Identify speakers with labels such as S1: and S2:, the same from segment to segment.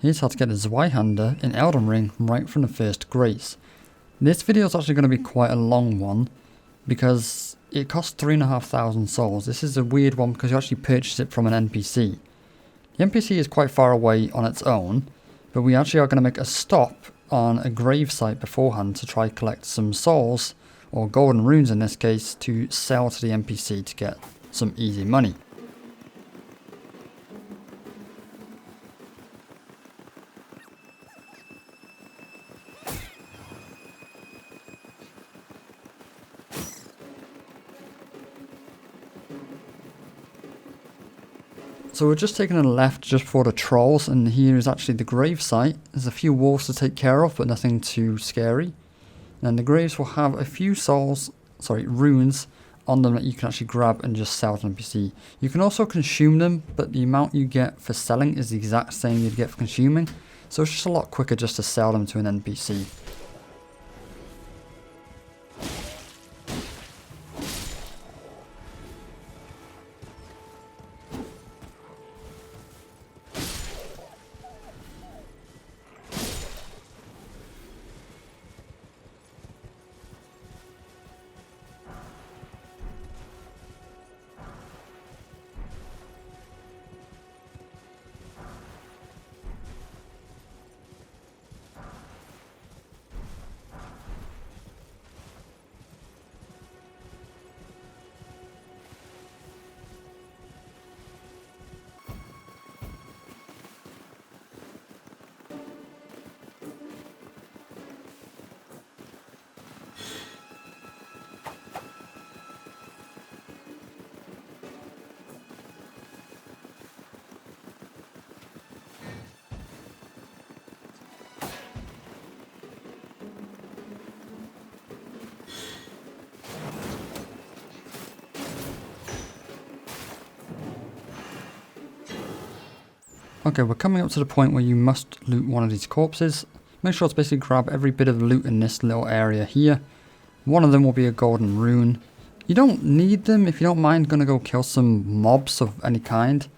S1: Here's how to get the Zweihander in Elden Ring right from the first grace. This video is actually going to be quite a long one because it costs 3,500 souls. This is a weird one because you actually purchase it from an NPC. The NPC is quite far away on its own, but we actually are going to make a stop on a grave site beforehand to try collect some souls, or golden runes in this case, to sell to the NPC to get some easy money. So we're just taking a left just before the trolls, and here is actually the grave site. There's a few wolves to take care of, but nothing too scary. And the graves will have a few runes on them that you can actually grab and just sell to an NPC. You can also consume them, but the amount you get for selling is the exact same you'd get for consuming. So it's just a lot quicker just to sell them to an NPC. Okay, we're coming up to the point where you must loot one of these corpses. Make sure to basically grab every bit of loot in this little area here. One of them will be a golden rune. You don't need them. If you don't mind going to go kill some mobs of any kind,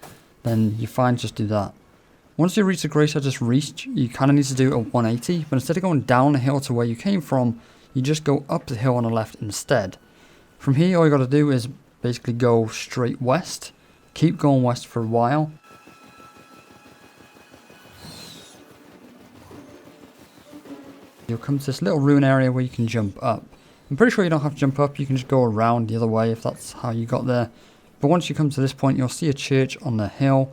S1: then you're fine, just do that. Once you reach the grace I just reached, you kind of need to do a 180, but instead of going down the hill to where you came from, you just go up the hill on the left instead. From here, all you got to do is basically go straight west. Keep going west for a while. You'll come to this little ruin area where you can jump up. I'm pretty sure you don't have to jump up, you can just go around the other way if that's how you got there. But once you come to this point, you'll see a church on the hill.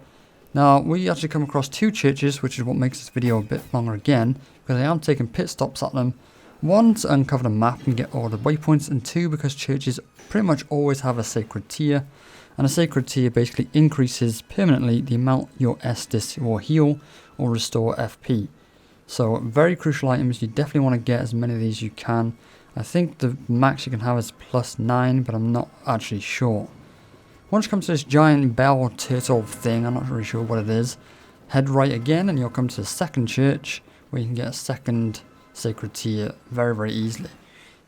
S1: Now, we actually come across two churches, which is what makes this video a bit longer again, because I am taking pit stops at them. One, to uncover the map and get all the waypoints, and two, because churches pretty much always have a sacred tier. And a sacred tier basically increases permanently the amount your Estus will heal or restore FP. So very crucial items, you definitely want to get as many of these as you can. I think the max you can have is +9, but I'm not actually sure. Once you come to this giant bell turtle thing, I'm not really sure what it is, head right again and you'll come to the second church where you can get a second sacred tier very, very easily.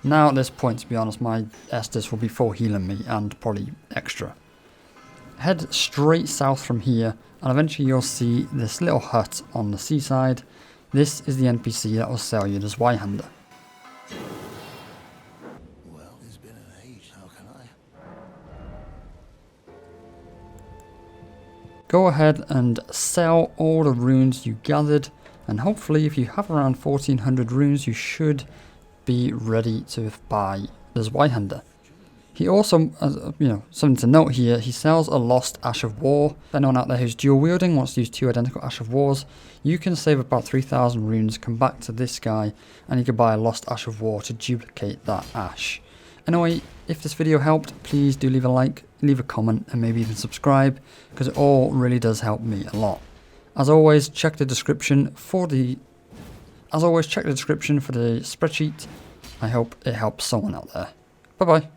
S1: Now at this point, to be honest, my Estus will be full healing me and probably extra. Head straight south from here and eventually you'll see this little hut on the seaside. This is the NPC that will sell you the Zweihander.
S2: Well, it's been an age, how can I?
S1: Go ahead and sell all the runes you gathered, and hopefully if you have around 1400 runes you should be ready to buy the Zweihander. He also, something to note here, he sells a lost Ash of War. If anyone out there who's dual wielding wants to use two identical Ash of Wars, you can save about 3,000 runes, come back to this guy, and you can buy a lost Ash of War to duplicate that Ash. Anyway, if this video helped, please do leave a like, leave a comment, and maybe even subscribe, because it all really does help me a lot. As always, check the description for the spreadsheet. I hope it helps someone out there. Bye bye.